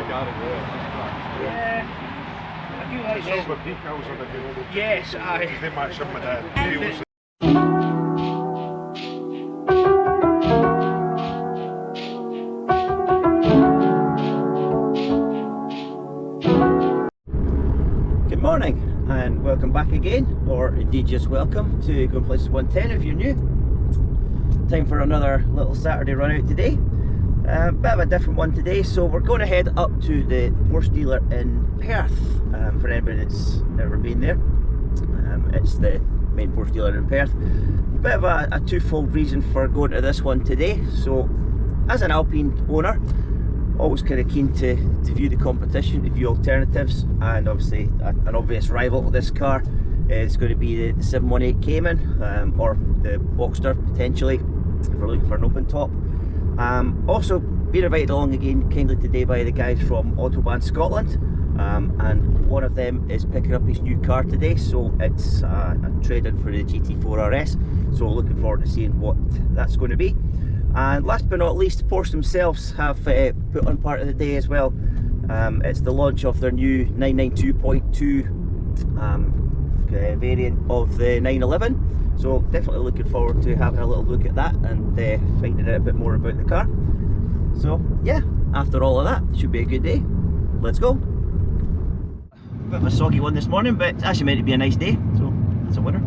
Yeah. I do like this. Silver decals on the good. Yes, They match up with the wheels. Good morning and welcome back again, or indeed just welcome to Going Places 110 if you're new. Time for another little Saturday run out today. Bit of a different one today, so we're going to head up to the Porsche dealer in Perth. For anybody that's never been there, it's the main Porsche dealer in Perth. Bit of a twofold reason for going to this one today. So as an Alpine owner, always kind of keen to view the competition, to view alternatives, and obviously an obvious rival to this car is going to be the 718 Cayman, or the Boxster potentially, if we're looking for an open top. Also been invited along again kindly today by the guys from Autobahn Scotland, and one of them is picking up his new car today, so it's a trade-in for the GT4 RS, so looking forward to seeing what that's going to be. And last but not least, Porsche themselves have put on part of the day as well. It's the launch of their new 992.2 variant of the 911, so definitely looking forward to having a little look at that and finding out a bit more about the car. So yeah, after all of that, should be a good day. Let's go. Bit of a soggy one this morning, but it's actually meant to be a nice day, so that's a winner.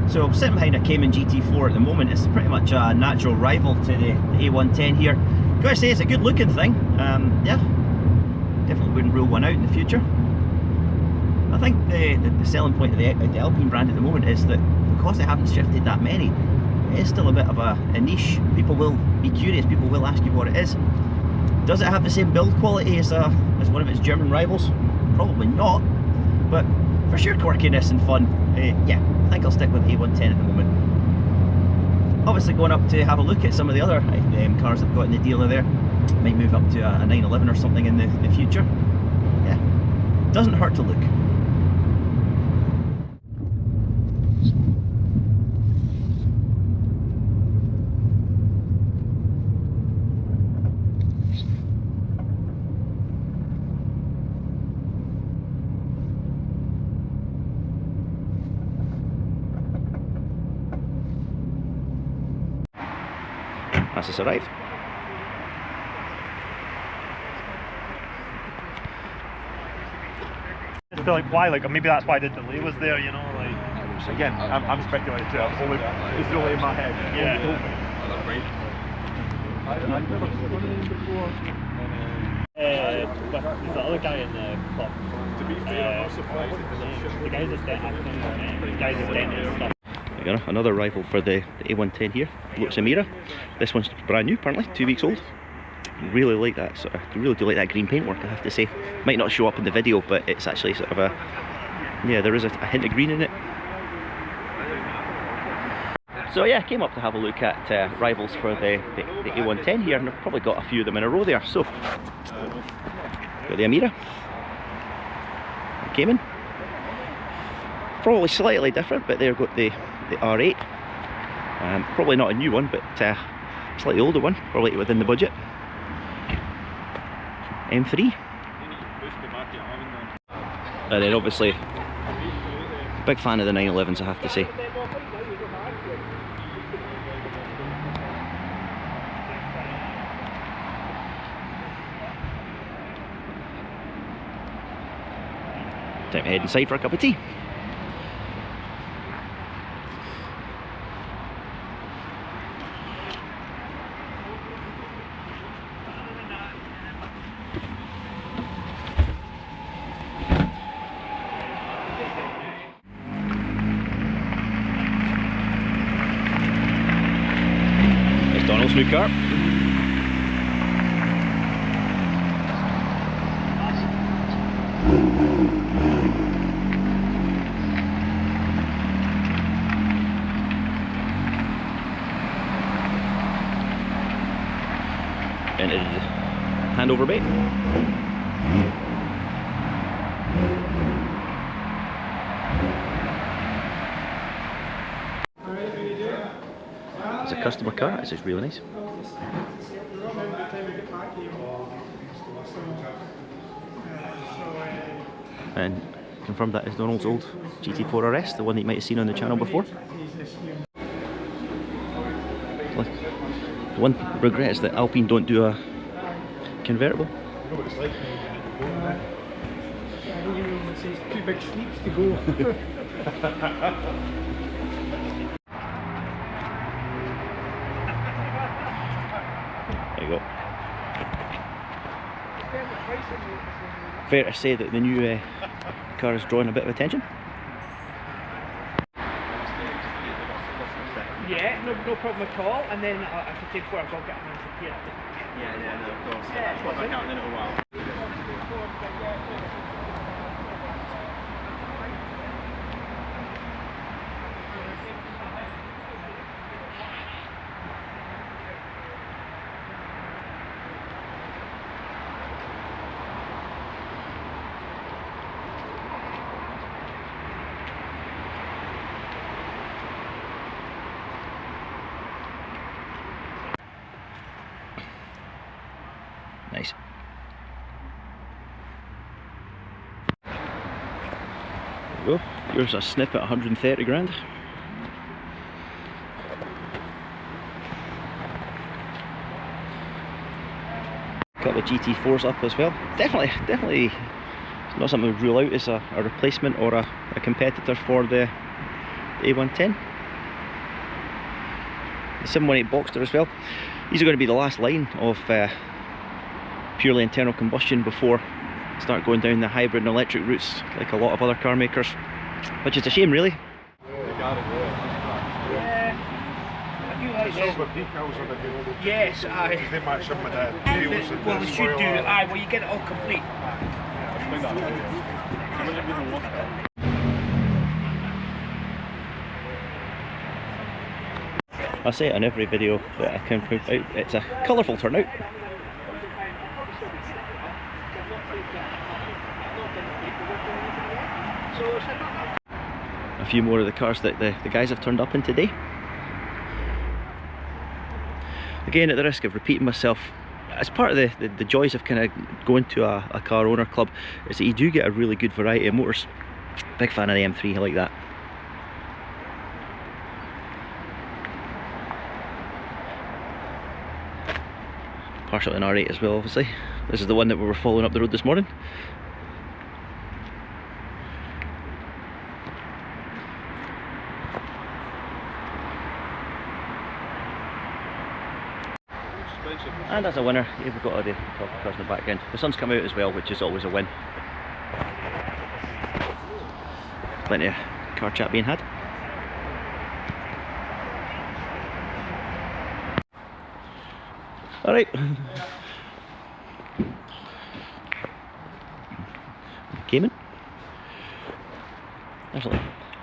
So I'm sitting behind a Cayman GT4 at the moment. It's pretty much a natural rival to the A110 here. Gotta say, it's a good looking thing. Yeah, definitely wouldn't rule one out in the future. I think the selling point of the Alpine brand at the moment is that because they haven't shifted that many, it is still a bit of a niche. People will be curious, people will ask you what it is. Does it have the same build quality as one of its German rivals? Probably not, but for sheer quirkiness and fun, yeah, I think I'll stick with the A110 at the moment. Obviously going up to have a look at some of the other cars that have got in the dealer there. Might move up to a 911 or something in the future. Yeah, doesn't hurt to look. As it's arrived. I feel like why, like maybe that's why the delay was there, you know, like again, I'm speculating too. It's only in my head. Yeah. With the other guy in the club. To be fair, I'm not surprised. The guys that's dentist stuff. There you go, another rival for the A110 here, Lotus Emira. This one's brand new, apparently, 2 weeks old. Really like that sort of, really do like that green paintwork, I have to say. Might not show up in the video, but it's actually sort of a, yeah, there is a hint of green in it. So yeah, I came up to have a look at rivals for the A110 here, and I've probably got a few of them in a row there. So, got the Emira, the Cayman. Probably slightly different, but they've got the R8. Probably not a new one, but slightly older one, probably within the budget. M3. And then obviously, big fan of the 911s, I have to say. Time to head inside for a cup of tea. Nice new car. And it handover bay. It's a customer car, it's just really nice. And confirmed that is Donald's old GT4 RS, the one that you might have seen on the channel before. The one regret is that Alpine don't do a convertible. Two big sleeps to go. There you go. Fair to say that the new car is drawing a bit of attention. Yeah, no problem at all. And then I can take before I've got to get them here. Yeah, no, of course. Yeah, I'll put back out in a little while. Nice. There you go. Here's a snip at 130 grand. Couple of GT4s up as well. Definitely it's not something to rule out as a replacement or a competitor for the A110. The 718 Boxster as well. These are going to be the last line of purely internal combustion before start going down the hybrid and electric routes like a lot of other car makers, which is a shame really. Yes, aye. They match up with the wheels and well, the they should do. spoiler. Aye, well, you get it all complete. I say it on every video that I can put out, it's a colourful turnout. A few more of the cars that the guys have turned up in today. Again, at the risk of repeating myself, as part of the joys of kind of going to a car owner club is that you do get a really good variety of motors. Big fan of the M3, I like that. Partially an R8 as well, obviously. This is the one that we were following up the road this morning. And as a winner, we've got the top cars in the background. The sun's come out as well, which is always a win. Plenty of car chat being had. Alright. Cayman. There's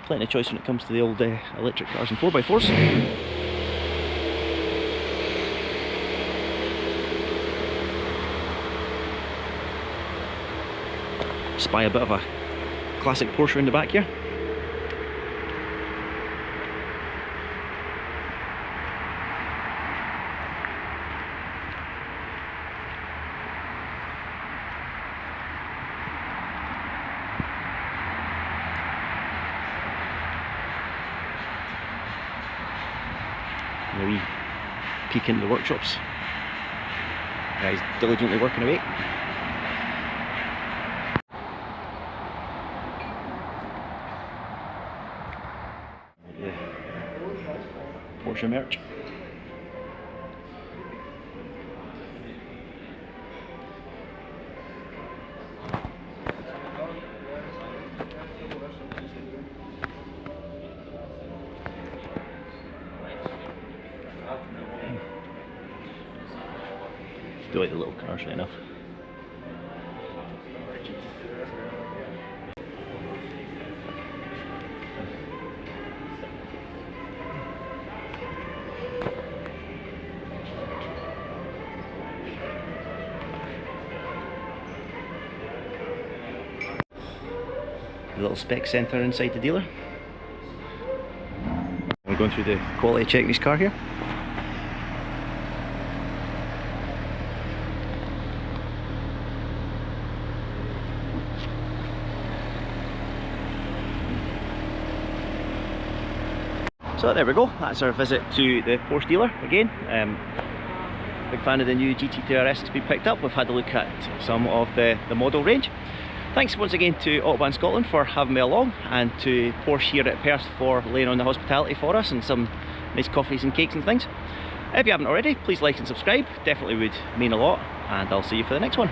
plenty of choice when it comes to the old electric cars and 4x4s. Spy a bit of a classic Porsche in the back here. A wee peek into the workshops. Guys diligently working away. Porsche merch. Do like the little cars right enough. The little spec centre inside the dealer. We're going through the quality check of this car here. So there we go, that's our visit to the Porsche dealer again. Big fan of the new GT3RS that's been picked up. We've had a look at some of the model range. Thanks once again to Autobahn Scotland for having me along, and to Porsche here at Perth for laying on the hospitality for us and some nice coffees and cakes and things. If you haven't already, please like and subscribe, definitely would mean a lot, and I'll see you for the next one.